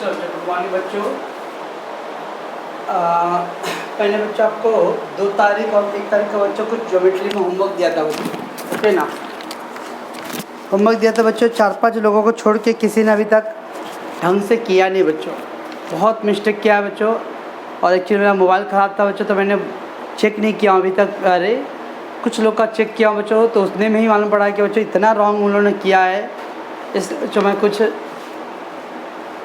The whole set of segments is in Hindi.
चलो गुड मॉर्निंग बच्चों। पहले बच्चों आपको 2 तारीख और 1 तारीख का बच्चों को ज्योमेट्री में होमवर्क दिया था बच्चों, ओके ना। होमवर्क दिया था बच्चों, 4-5 लोगों को छोड़ के किसी ने अभी तक ढंग से किया नहीं बच्चों, बहुत मिस्टेक किया बच्चों। और एक्चुअली मेरा मोबाइल ख़राब था बच्चों, तो मैंने चेक नहीं किया अभी तक। अरे कुछ लोग का चेक किया बच्चों, तो उसने में ही मालूम पड़ा कि बच्चों इतना रॉन्ग उन्होंने किया है। इस बच्चों मैं कुछ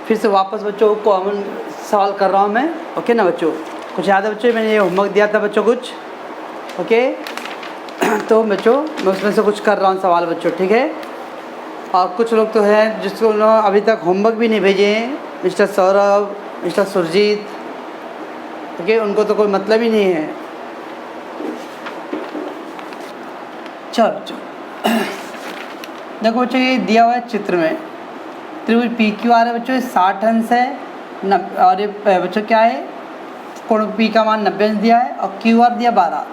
फिर से वापस बच्चों को कॉमन सवाल कर रहा हूँ मैं, ओके ना बच्चों। कुछ याद है बच्चों, मैंने ये होमवर्क दिया था बच्चों कुछ, ओके। तो बच्चों मैं उसमें से कुछ कर रहा हूँ सवाल बच्चों, ठीक है। और कुछ लोग तो हैं जिसको उन्होंने अभी तक होमवर्क भी नहीं भेजे हैं, mister Saurabh, mister Surjit, okay. उनको तो कोई मतलब ही नहीं है। चलो देखो बच्चों, ये दिया हुआ है चित्र में, त्रिभुज पी क्यू आर है बच्चों, 60 अंश है और ये बच्चों क्या है, कोण पी का मान 90 अंश दिया है और क्यू आर दिया 12।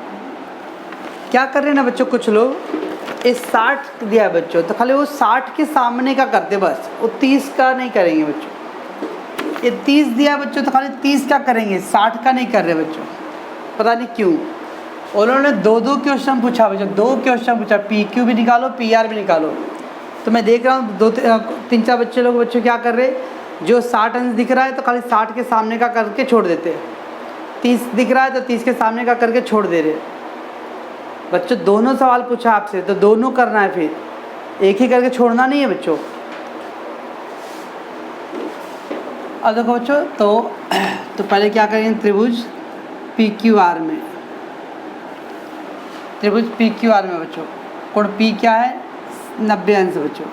क्या कर रहे हैं ना बच्चों, कुछ लोग इस 60 दिया है बच्चों, तो खाली वो 60 के सामने का करते बस, वो 30 का नहीं करेंगे बच्चों। ये 30 दिया है बच्चों, तो खाली 30 का करेंगे, 60 का नहीं कर रहे बच्चों, पता नहीं क्यों। उन्होंने 2-2 क्वेश्चन पूछा बच्चों, 2 क्वेश्चन पूछा, पी क्यू भी निकालो पी आर भी निकालो। तो मैं देख रहा हूँ 2-3-4 बच्चों क्या कर रहे, जो 60 अंश दिख रहा है तो खाली 60 के सामने का करके छोड़ देते, 30 दिख रहा है तो 30 के सामने का करके छोड़ दे रहे। बच्चों दोनों सवाल पूछा आपसे, तो दोनों करना है, फिर एक ही करके छोड़ना नहीं है बच्चों। अब देखो बच्चों, तो पहले क्या करेंगे, त्रिभुज पी क्यू आर में, त्रिभुज पी क्यू आर में बच्चों कोण पी क्या है, 90 अंश बच्चों,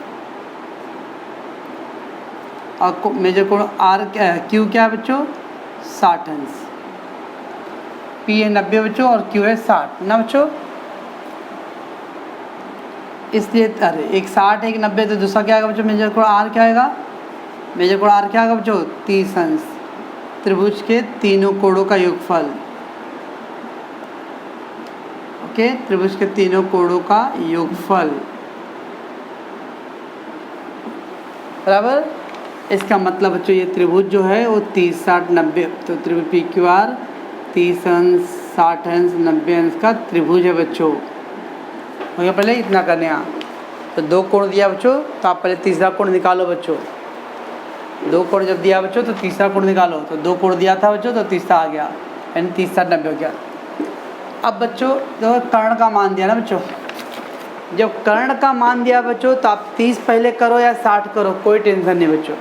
और मेजर कोण आर क्या है, क्यू क्या है बच्चों, 60 अंश। पी है 90 बच्चों और क्यू है 60 ना बच्चों, इसलिए अरे एक 60 एक 90, तो दूसरा क्या आएगा बच्चों, मेजर कोण आर क्या आएगा, मेजर कोण आर क्या आएगा बच्चों, 30 अंश। त्रिभुज के तीनों कोणों का योगफल, ओके, त्रिभुज के तीनों कोणों का योगफल बराबर। इसका मतलब बच्चों ये त्रिभुज जो है वो 30, 60, 90, तो त्रिभुज पी क्यू आर 30 अंश, 60 अंश, 90 अंश का त्रिभुज है बच्चों। हो गया, पहले इतना करने यहाँ। तो 2 कोण दिया बच्चों, तो आप पहले तीसरा कोण निकालो बच्चों। 2 कोण जब दिया बच्चों तो तीसरा कोण निकालो, तो 2 कोण दिया था बच्चों तो तीसरा आ गया, यानी 30, 60, 90 हो गया। अब बच्चों जो कर्ण का मान दिया ना बच्चों, जब कर्ण का मान दिया बच्चों तो आप 30 पहले करो या 60 करो, कोई टेंशन नहीं बच्चों।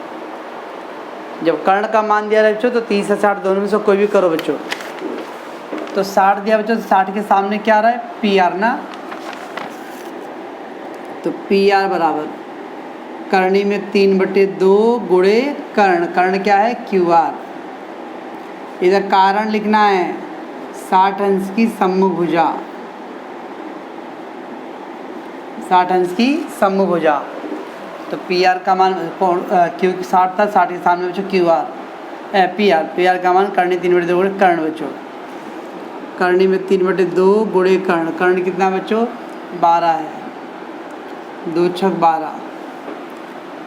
जब कर्ण का मान दिया बच्चों तो 30 या 60 दोनों में से कोई भी करो बच्चों। तो 60 दिया बच्चों, तो 60 के सामने क्या आ रहा है, पी आर ना, तो पी आर बराबर करणी में 3/2 गुणे कर्ण, कर्ण क्या है, क्यू आर। इधर कारण लिखना है 60 अंश की सम्मुखभुजा, 60 अंश की सम्मुखभुजा। तो पी आर का मान क्यू 60 था, 60 के सामने बच्चों क्यू आर, पी आर का मान करणी 3/2 गुणे कर्ण बच्चों, करणी में 3/2 गुणे कर्ण, कर्ण कितना बच्चों, 12 है, 2 छक 12।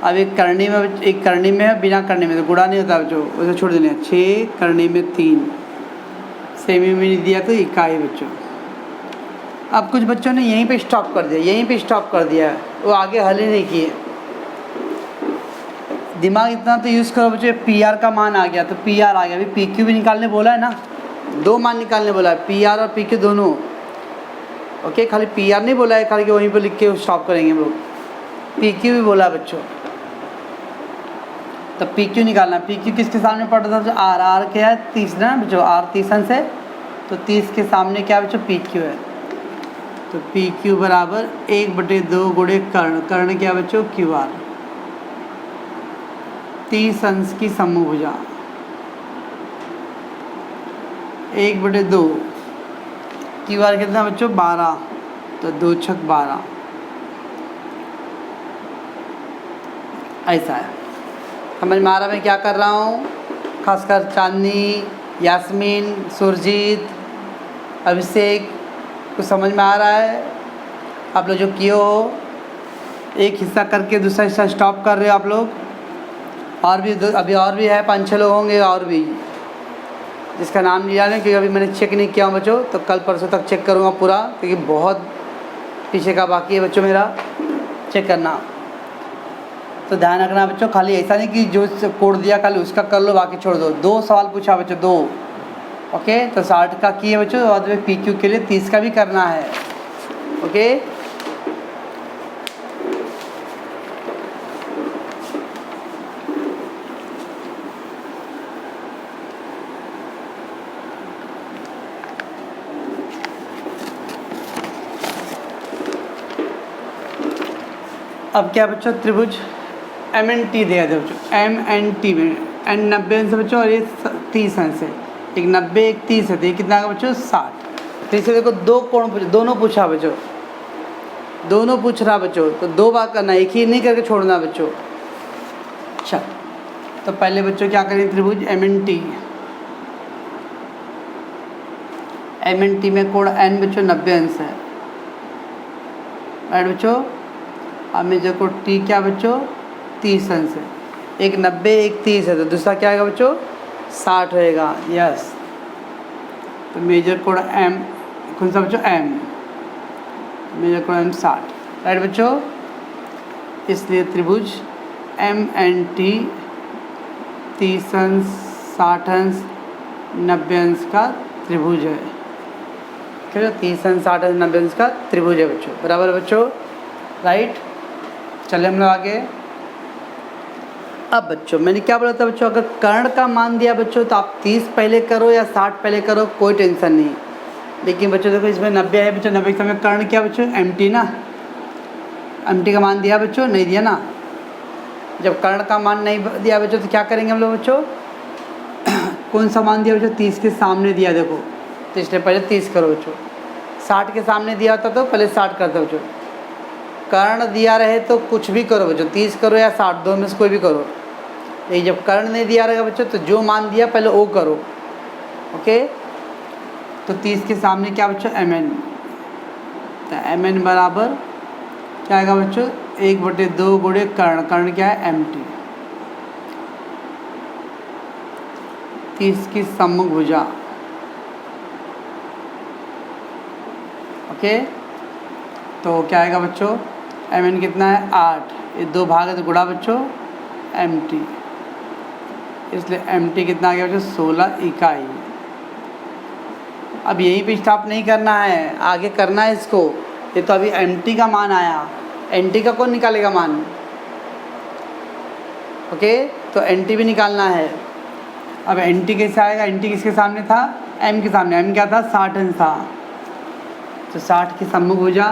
अब एक करणी में है, बिना करणी में तो गुणा नहीं होता बच्चों, उसे छोड़ देना, 6 करणी में 3, सेमी में नहीं दिया तो इकाई बच्चों। अब कुछ बच्चों ने यहीं पे स्टॉप कर दिया, वो आगे हल ही नहीं किए। दिमाग इतना तो यूज़ करो बच्चों, पी आर का मान आ गया तो पी आर आ गया, अभी पी क्यू भी निकालने बोला है ना, 2 मान निकालने बोला है, पी आर और पी क्यू दोनों, ओके। खाली पी आर नहीं बोला है, खाली वहीं पर लिख के स्टॉप करेंगे हम लोग, पी क्यू भी बोला है बच्चों। तो पी क्यू निकालना, पी क्यू किसके सामने पड़ रहा था, आर, आर क्या है 30 ना बच्चों, आर 30 अंश है, तो 30 के सामने क्या बच्चों, पी क्यू है। तो पी क्यू बराबर 1/2 गुणे कर्ण, कर्ण क्या बच्चों, क्यू आर, 30 अंश की सम्मुखभुजा, 1/2, क्यू आर कितना बच्चों, 12, तो 2 छक 12, ऐसा है। समझ में आ रहा मैं क्या कर रहा हूँ, खासकर चांदनी, यास्मीन, सुरजीत, अभिषेक को समझ में आ रहा है। आप लोग जो किए हो, एक हिस्सा करके दूसरा हिस्सा स्टॉप कर रहे हो आप लोग, और भी अभी और भी है 5-6 लोग होंगे और भी, जिसका नाम लिया नहीं क्योंकि अभी मैंने चेक नहीं किया बच्चों, तो कल परसों तक चेक करूँगा पूरा, क्योंकि बहुत पीछे का बाकी है बच्चों मेरा चेक करना। तो ध्यान रखना बच्चों, खाली ऐसा नहीं कि जो कोड दिया खाली उसका कर लो बाकी छोड़ दो। 2 सवाल पूछा बच्चों, 2। ओके, तो 60 का किए बच्चों, और PQ के लिए 30 का भी करना है। ओके, अब क्या बच्चों, त्रिभुज MNT दिया था बच्चों, MNT में N 90 अंश बच्चों और ये 30 अंश है। एक 90 एक 30 है, तो ये कितना का बच्चों 60। तो इसे देखो 2 कोण पूछे, दोनों पूछा बच्चों, दोनों पूछ रहा बच्चों, तो 2 बार करना, एक ही नहीं करके छोड़ना बच्चों। अच्छा, तो पहले बच्चों क्या करें, त्रिभुज MNT में कोण N बच्चों 90 अंश है, राइट बच्चों। अब में देखो T क्या बच्चों 30 अंश है, एक 90 एक 30 है, तो दूसरा क्या आएगा बच्चों 60 होएगा। यस, तो मेजर कोण M कौन सा बच्चों, M, मेजर कोण M 60, राइट बच्चों। इसलिए त्रिभुज MNT 30 अंश 60 अंश 90 अंश का त्रिभुज है। ठीक है, 30 अंश 60 अंश 90 अंश का त्रिभुज है बच्चों, बराबर बच्चों, राइट। चले हम लोग आगे। अब बच्चों मैंने क्या बोला था बच्चों, अगर कर्ण का मान दिया बच्चों तो आप 30 पहले करो या 60 पहले करो, कोई टेंशन नहीं। लेकिन बच्चों देखो इसमें 90 है बच्चों, 90 के समय कर्ण क्या बच्चों MT ना, MT का मान दिया बच्चों, नहीं दिया ना। जब कर्ण का मान नहीं दिया बच्चों तो क्या करेंगे हम लोग बच्चों, कौन सा मान दिया बच्चों, 30 के सामने दिया देखो, तो इसलिए पहले 30 करो बच्चों। 60 के सामने दिया होता तो पहले 60 करते बच्चों। कर्ण दिया रहे तो कुछ भी करो बच्चों, 30 करो या 60, दो में से कोई भी करो। ये जब कर्ण नहीं दिया रहेगा बच्चों तो जो मान दिया पहले वो करो। ओके, तो 30 के सामने क्या बच्चों MN, तो MN बराबर क्या आएगा बच्चों 1/2 गुणे कर्ण, कर्ण क्या है MT। 30 की सम्मुख भुजा। ओके, तो क्या आएगा बच्चों MN कितना है 8, ये 2 भाग है तो गुणा बच्चों MT, इसलिए MT कितना आ गया बच्चों 16 इकाई। अब यहीं पे स्टॉप नहीं करना है, आगे करना है इसको। ये तो अभी MT का मान आया, NT का कौन निकालेगा मान। ओके, तो NT भी निकालना है। अब NT कैसे आएगा, NT किसके सामने था, M के सामने। M क्या था 60 अंश था, तो 60 की सम्मुख भुजा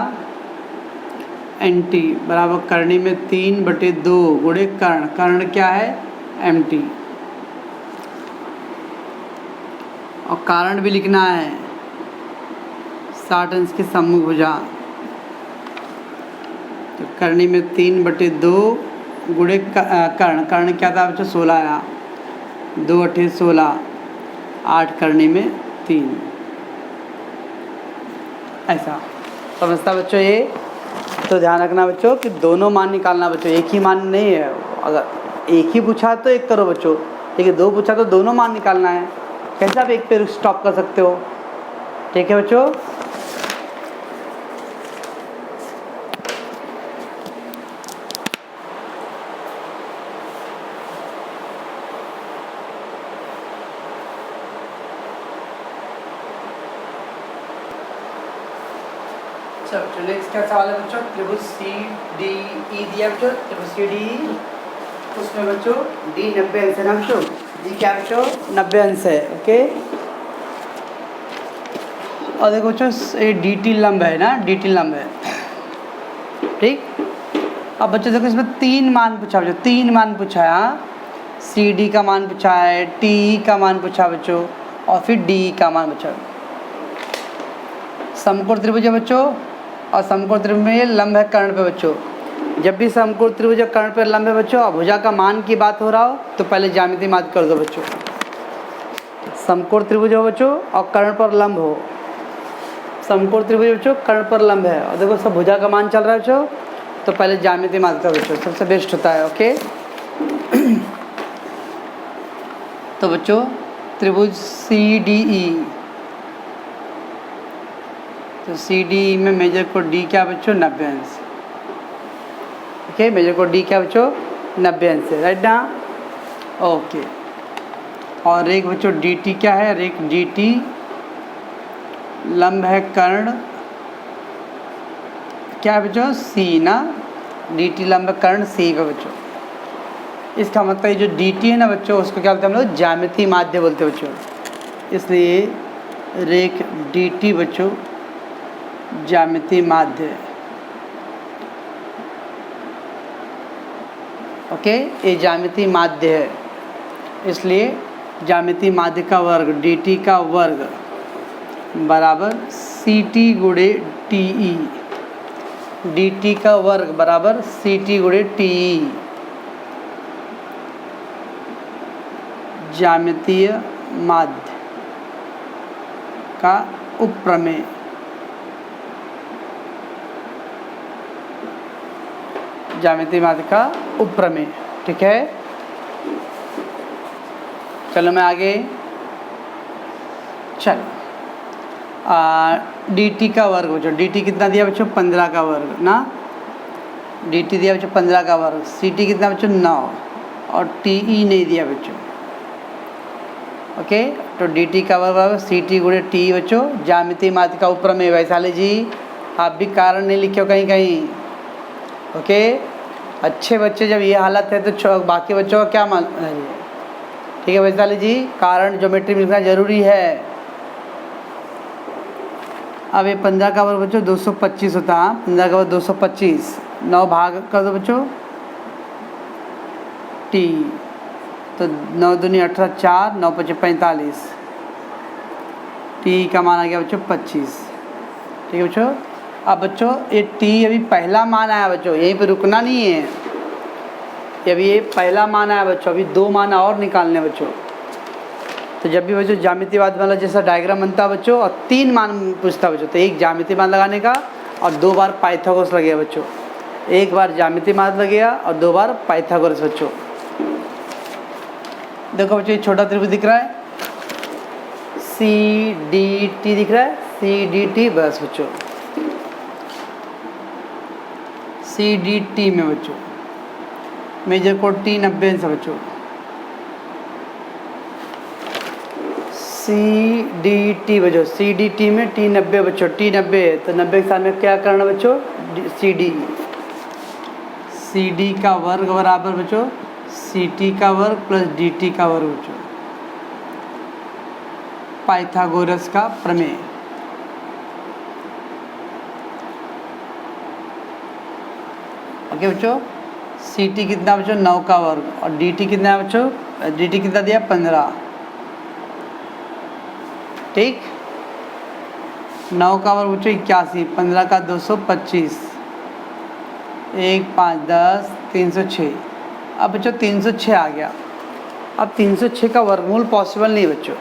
NT बराबर करनी में 3/2 गुणे कर्ण, कर्ण क्या है MT, और कारण भी लिखना है 60 अंश की सम्मुख भुजा, तो करनी में 3/2 गुणे कर्ण, कर्ण क्या था बच्चों 16 आया, 2 8 16, 8 करने में 3। ऐसा समझता बच्चों ये। तो ध्यान रखना बच्चों कि दोनों मान निकालना बच्चों, एक ही मान नहीं है। अगर एक ही पूछा तो एक करो बच्चों, लेकिन 2 पूछा तो दोनों मान निकालना है। कैसे आप एक पे स्टॉप कर सकते हो, ठीक है बच्चों। चलो नेक्स्ट क्या सवाल है बच्चों, त्रिभुज CDE दिया बच्चों, त्रिभुज CDE, उसमें बच्चों D 90 अंश है ना बच्चों, D क्या बच्चों 90 अंश है। ओके, और देखो बच्चों ये DT लंब है ना, DT लंब है, ठीक। अब बच्चों देखो इसमें 3 मान पूछा बच्चों, 3 मान पूछा है। CD का मान पूछा है, TE का मान पूछा बच्चों, और फिर DE का मान पूछा। समकोण त्रिभुज है बच्चों, और समकोण त्रिभुज में ये लंब है कर्ण पे बच्चों। जब भी समकोण त्रिभुज कर्ण पे लंब है बच्चों और भुजा का मान की बात हो रहा हो तो पहले ज्यामिति मात कर दो बच्चों। समकोण त्रिभुज हो बच्चों और कर्ण पर लंब हो, समकोण त्रिभुज बच्चों कर्ण पर लंब है, और देखो सब भुजा का मान चल रहा है बच्चों, तो पहले ज्यामिति मात कर बच्चों, सबसे बेस्ट होता है। ओके, तो बच्चों त्रिभुज CDE, तो CDE में मेजर कोड D क्या बच्चों 90 अंश। ओके, मेजर कोड D क्या बच्चों 90 अंश है, राइट ना। ओके, और रेख बच्चों DT क्या है, रेख DT लंब है कर्ण क्या है बच्चों C ना, DT लंब है कर्ण C का बच्चों। इसका मतलब ये जो DT है ना बच्चों, उसको क्या बोलते हैं हम लोग ज्यामितीय माध्य बोलते हैं बच्चों। इसलिए रेख DT बच्चों ज्यामितीय माध्य है। ओके, ये ज्यामितीय माध्य है, इसलिए ज्यामितीय माध्य का वर्ग DT का वर्ग बराबर CT गुणे TE, DT का वर्ग बराबर CT गुणे TE, ज्यामितीय माध्य का उपप्रमेय। ज्यामितीय माध्य का उपप्रमेय, ठीक है। चलो मैं आगे, चलो DT का वर्ग बच्चों, DT कितना दिया बच्चों 15 का वर्ग ना, DT दिया बच्चों 15 का वर्ग, CT कितना बच्चों 9 और TE नहीं दिया बच्चों। ओके, तो DT का वर्ग बराबर CT गुणे TE बच्चों, ज्यामितीय माध्य का उपप्रमेय। वैशाली जी आप भी कारण नहीं लिखे हो कहीं कहीं। ओके, अच्छे बच्चे जब ये हालत है तो बाकी बच्चों का क्या मान, ठीक है वैशाली जी, कारण ज्योमेट्री में लिखना जरूरी है। अब ये 15 का वर्ग बच्चों 225 होता है, 15 का वर्ग 225, 9 भाग कर दो बच्चों T, तो 9 दूनी 18, 4, 9 पचे 45, T का मान आ गया बच्चों 25, ठीक है बच्चों। अब बच्चों ये T अभी पहला मान आया बच्चों, यहीं पे रुकना नहीं है, अभी ये पहला मान आया बच्चों, अभी 2 मान और निकालने बच्चों। तो जब भी बच्चों ज्यामितीय माध्य वाला जैसा डायग्राम बनता है बच्चों और 3 मान पूछता है बच्चों, तो एक ज्यामितीय मान लगाने का और 2 बार पाइथागोरस लगेगा बच्चों, एक बार ज्यामितीय माध्य लगेगा और 2 बार पाइथागोरस बच्चों। देखो बच्चों ये छोटा त्रिभुज दिख रहा है CDT दिख रहा है, CDT बस बच्चों, CDT में बच्चों मेजर कोड T 90 अंश है बच्चों। CDT बच्चों, CDT में T 90 बच्चों, T 90 है तो 90 के साथ में क्या करना बच्चों CD का वर्ग बराबर बच्चों CT का वर्ग प्लस DT का वर्ग बच्चों, पाइथागोरस का प्रमेय। ओके बच्चों, CT कितना बच्चों 9 का वर्ग और DT कितना है बच्चों, DT कितना दिया 15, ठीक। 9 का वर्ग बच्चों 81, 15 का 225, 1 5 10 306। अब बच्चों 306 आ गया। अब 306 का वर्गमूल पॉसिबल नहीं बच्चों,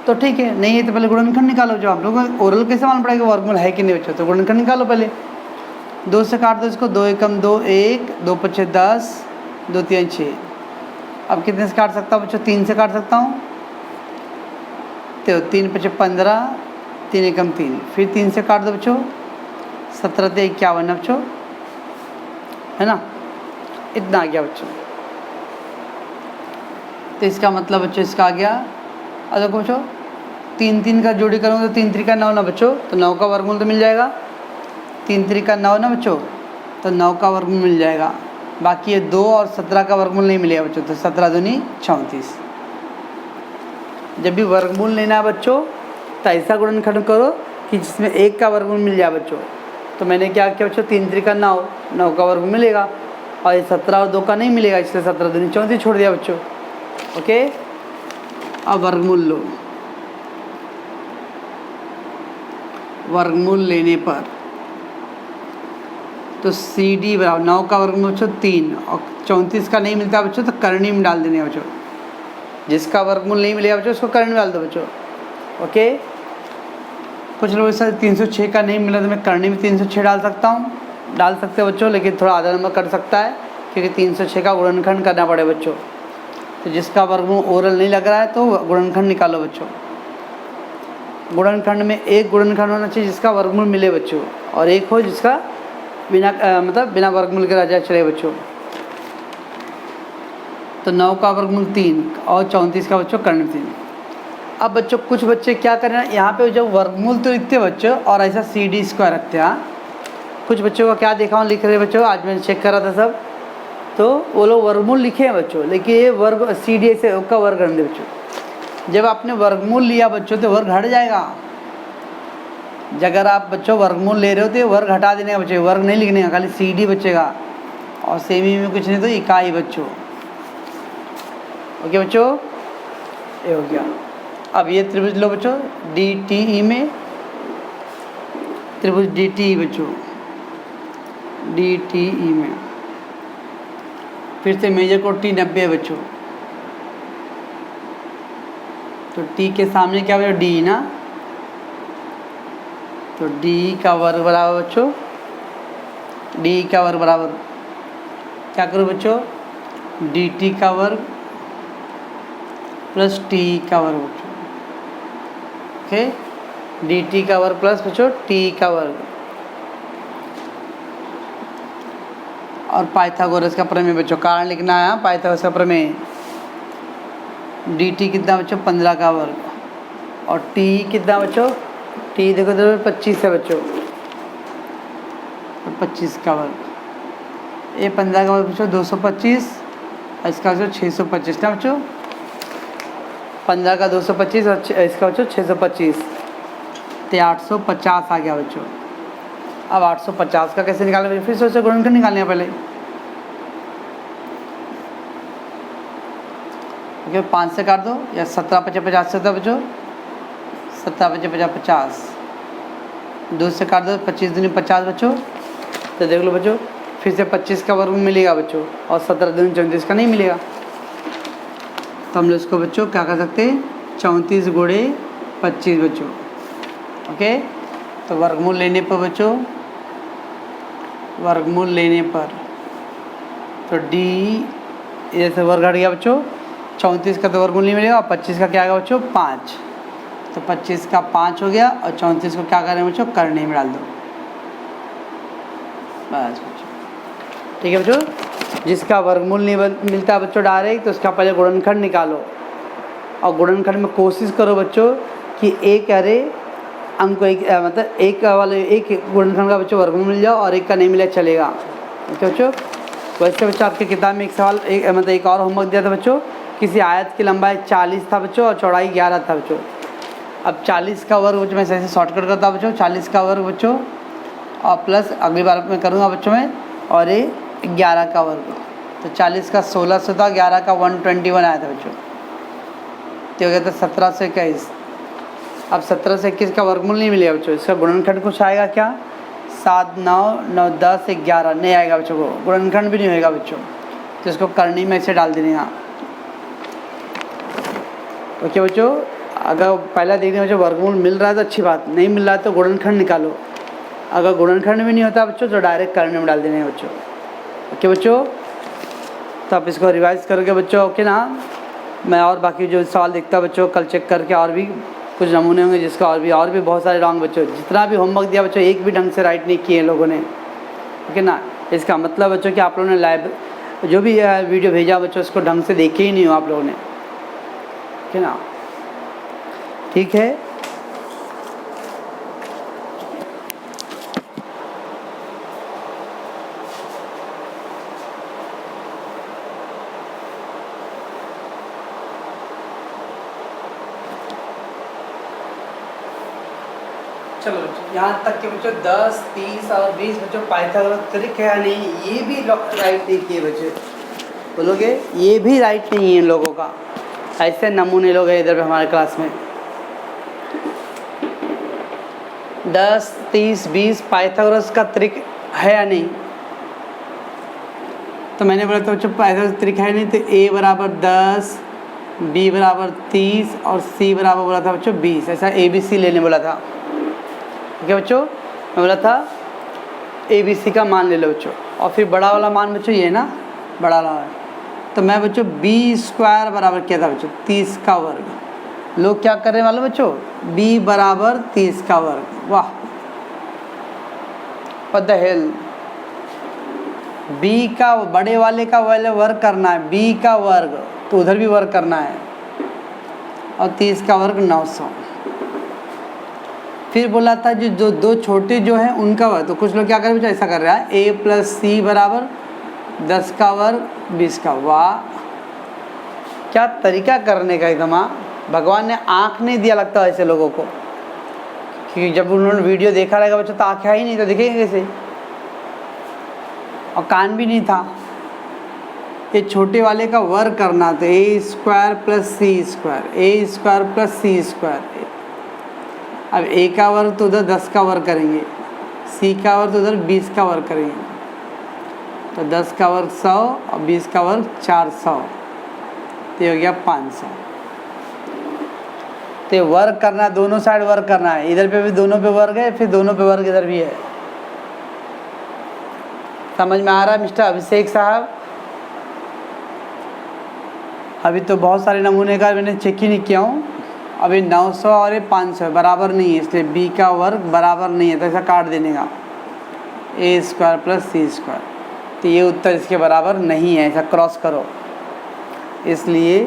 तो ठीक है, नहीं है तो पहले गुणनखंड निकालो। जो आप लोगों को ओरल कैसे मालूम पड़ेगा वर्गमूल है कि नहीं बच्चों, तो गुणनखंड निकालो पहले। 2 से काट दो इसको, 2 एकम 2 1, 2 पचे 10, 2 3 6। अब कितने से काट सकता हूँ बच्चों, 3 से काट सकता हूँ, तो 3 पचे 15, 3 एकम 3, फिर 3 से काट दो बच्चों, 17 ते 51 बच्चों, है ना, इतना आ गया बच्चों। तो इसका मतलब बच्चों इसका आ गया। अब देखो बच्चों 3 3 का जोड़ी करूँगा तो 3 3 का 9 ना बच्चों, तो 9 का वर्गमूल तो मिल जाएगा, 3 3 का 9 ना बच्चों, तो 9 का वर्गमूल मिल जाएगा। बाकी ये 2 और 17 का वर्गमूल नहीं मिलेगा बच्चों, तो 17 दूनी 34। जब भी वर्गमूल लेना है बच्चों तो ऐसा गुणनखंड करो कि जिसमें 1 का वर्गमूल मिल जाए बच्चों। तो मैंने क्या किया बच्चों, 3 3 का 9, 9 का वर्गमूल मिलेगा और ये 17 और 2 का नहीं मिलेगा, इसलिए 17 दूनी 34 छोड़ दिया बच्चों। ओके, अब वर्गमूल लो। वर्गमूल लेने पर तो CD बराबर 9 का वर्गमूल बच्चों 3 और 34 का नहीं मिलता बच्चों, तो करनी में डाल देने बच्चों। जिसका वर्गमूल नहीं मिलेगा बच्चों उसको करनी में डाल दो बच्चों। ओके, कुछ लोग ऐसा 306 का नहीं मिला तो मैं करनी में 306 डाल सकता हूँ, डाल सकते हो बच्चों, लेकिन थोड़ा आधा नंबर कट सकता है क्योंकि 306 का गुणनखंड करना पड़े बच्चों। तो जिसका वर्गमूल ओरल नहीं लग रहा है तो गुणनखंड निकालो बच्चों। गुणनखंड में एक गुणनखंड होना चाहिए जिसका वर्गमूल मिले बच्चों, और एक हो जिसका बिना मतलब बिना वर्गमूल के रह जाए चले बच्चों। तो 9 का वर्गमूल 3 और 34 का बच्चों कर्ण 3। अब बच्चों कुछ बच्चे क्या करें ना, यहाँ पे जब वर्गमूल तो लिखते हैं बच्चों और ऐसा CD स्क्वायर रखते हैं। कुछ बच्चों का क्या देखा हूँ लिख रहे बच्चों, आज मैंने चेक करा था सब, तो वो लोग वर्गमूल लिखे हैं बच्चों, लेकिन ये वर्ग CD से का वर्ग रख दे बच्चों। जब आपने वर्गमूल लिया बच्चों तो वर्ग हट जाएगा। अगर आप बच्चों वर्गमूल ले रहे हो तो वर्ग हटा देने का बच्चों, वर्ग नहीं लिखने का, खाली CD बचेगा और सेमी में कुछ नहीं तो इकाई बच्चों। ओके बच्चों, ये हो गया। अब ये त्रिभुज लो बच्चों DTE में, त्रिभुज DTE बच्चों, DTE में फिर से मेजर कोण T 90 है बच्चों। तो T के सामने क्या बच्चों D ना, तो D का वर्ग बराबर बच्चों, D का वर्ग बराबर क्या करो बच्चों, DT का वर्ग प्लस T का वर्ग बच्चों। ओके, DT का वर्ग प्लस बच्चों T का वर्ग। और पाइथागोरस का प्रमेय बच्चों, कारण लिखना है पाइथागोरस का प्रमेय। DT कितना बच्चों 15 का वर्ग और T कितना बच्चों, T देखो तो 25 है बच्चों, तो 25 का वर्ग। ये 15 का वर्ग बच्चों 225 और इसका बच्चों 625 ना बच्चों, 15 का 225 और इसका बच्चों 625, तो 850 आ गया बच्चों। अब 850 का कैसे निकालें, फिर से उसे गुणनखंड निकालने पहले। ओके, 5 से काट दो या 17 × 50 से होता बच्चों, 17 × 50 50, 2 से काट दो 25 दूनी 50 बच्चों। तो देख लो बच्चों, फिर से 25 का वर्ग मिलेगा बच्चों और 17 दूनी 34 का नहीं मिलेगा। तो हम लोग इसको बच्चों क्या कर सकते हैं, 34 × 25 बच्चों। ओके, तो वर्गमूल लेने पर बच्चों, वर्गमूल लेने पर तो D जैसे वर्ग हट गया बच्चों, 34 का तो वर्गमूल नहीं मिलेगा और 25 का क्या आएगा बच्चों 5, तो 25 का 5 हो गया और 34 को क्या करें बच्चों, करने में डाल दो बस बच्चों। ठीक है बच्चों, जिसका वर्गमूल नहीं मिलता बच्चों डायरेक्ट, तो उसका पहले गुणनखंड निकालो और गुणनखंड में कोशिश करो बच्चों कि एक अरे अंक को एक मतलब एक वाले एक गुणनखंड का बच्चों वर्गमूल मिल जाओ और एक का नहीं मिला चलेगा। ठीक है बच्चों, वैसे बच्चों आपकी किताब में एक सवाल मतलब एक और होमवर्क दिया था बच्चों, किसी आयत की लंबाई 40 था बच्चों और चौड़ाई 11 था बच्चों। अब 40 का वर्ग बच्चों मैं ऐसे शॉर्टकट करता बच्चों, 40 का वर्ग बच्चों और प्लस अगली बार मैं करूँगा बच्चों में, और ये 11 का वर्ग, तो 40 का 1600 था, 11 का 121 आया था बच्चों, तो हो गया था 1721। अब 1721 का वर्गमूल नहीं मिलेगा बच्चों, इसका गुणनखंड कुछ आएगा क्या, 7 9 9 10 11 नहीं आएगा बच्चों को, गुणनखंड भी नहीं होएगा बच्चों, तो इसको करनी में इसे डाल देने का। ओके बच्चों, अगर पहला देखने बच्चों वर्गमूल मिल रहा है तो अच्छी बात, नहीं मिल रहा है तो गुणनखंड निकालो, अगर गुणनखंड भी नहीं होता बच्चों तो डायरेक्ट करने में डाल देने बच्चों। ओके बच्चों, तो आप इसको रिवाइज करोगे बच्चों। ओके ना, मैं और बाकी जो सवाल देखता बच्चों कल चेक करके और भी कुछ नमूने होंगे जिसका और भी बहुत सारे रॉन्ग बच्चों, जितना भी होमवर्क दिया बच्चों एक भी ढंग से राइट नहीं किए लोगों ने। ओके ना, इसका मतलब बच्चों कि आप लोगों ने लाइव जो भी वीडियो भेजा बच्चों उसको ढंग से देखे ही नहीं हो आप लोगों ने। ओके ना, ठीक है। चलो बच्चों, यहाँ तक के बच्चों 10 30 और 20 बच्चों पाइथागोरस ट्रिक है या नहीं, ये भी राइट नहीं किए बच्चे, बोलोगे ये भी राइट नहीं है इन लोगों का। ऐसे नमूने लोग हैं इधर पे हमारे क्लास में, 10 30 20 पाइथागोरस का ट्रिक है या नहीं, तो मैंने बोला था बच्चों पाइथागोरस ट्रिक है नहीं, तो A बराबर 10 B बराबर 30 और C बराबर बोला था बच्चों 20, ऐसा ABC लेने बोला था। ठीक है बच्चों, मैं बोला था ABC का मान ले लो बच्चों, और फिर बड़ा वाला मान बच्चों ये ना बड़ा वाला है, तो मैं बच्चों बी स्क्वायर बराबर क्या था बच्चों 30 का वर्ग। लोग क्या कर रहे वाले बच्चों बी बराबर 30 का वर्ग। वाह व्हाट द हेल। बी का बड़े वाले का वाले वर्ग करना है, बी का वर्ग तो उधर भी वर्ग करना है और 30 का वर्ग 900। फिर बोला था जो दो छोटे जो हैं उनका वर्ग, तो कुछ लोग क्या कर रहे हैं ऐसा कर रहा है a प्लस सी बराबर 10 का वर्ग 20 का। वाह क्या तरीका करने का एकदम। भगवान ने आँख नहीं दिया लगता ऐसे लोगों को, क्योंकि जब उन्होंने वीडियो देखा रहेगा बच्चों तो आँखें ही नहीं तो दिखेंगे कैसे, और कान भी नहीं था। ये छोटे वाले का वर्ग करना तो ए स्क्वायर प्लस सी स्क्वायर, ए स्क्वायर प्लस सी स्क्वायर। अब ए का वर्ग तो उधर 10 का वर्ग करेंगे, सी का वर्ग तो उधर 20 का वर्ग करेंगे, तो 10 का वर्ग 100 और 20 का वर्ग 400, तो ये हो गया 500। तो ये वर्ग करना, दोनों साइड वर्ग करना है, इधर पे भी दोनों पे वर्ग है, फिर दोनों पे वर्ग इधर भी है। समझ में आ रहा है मिस्टर अभिषेक साहब? अभी तो बहुत सारे नमूने का मैंने चेक ही नहीं किया हूँ। अभी 900 और ये 500 बराबर नहीं है, इसलिए बी का वर्ग बराबर नहीं है, तो ऐसा काट देने का ए स्क्वायर प्लस सी स्क्वायर, तो ये उत्तर इसके बराबर नहीं है, ऐसा क्रॉस करो। इसलिए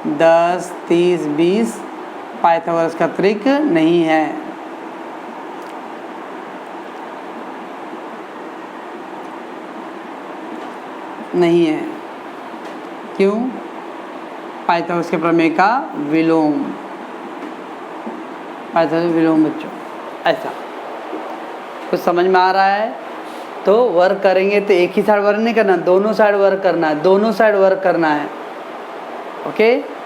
10, 30, 20 पाइथागोरस का त्रिक नहीं है। नहीं है क्यों? पाइथागोरस के प्रमेय का विलोम, पाइथागोरस विलोम बच्चों। ऐसा कुछ समझ में आ रहा है? तो वर्क करेंगे तो एक ही साइड वर्क नहीं करना, दोनों साइड वर्क करना है, दोनों साइड वर्क करना है। ओके।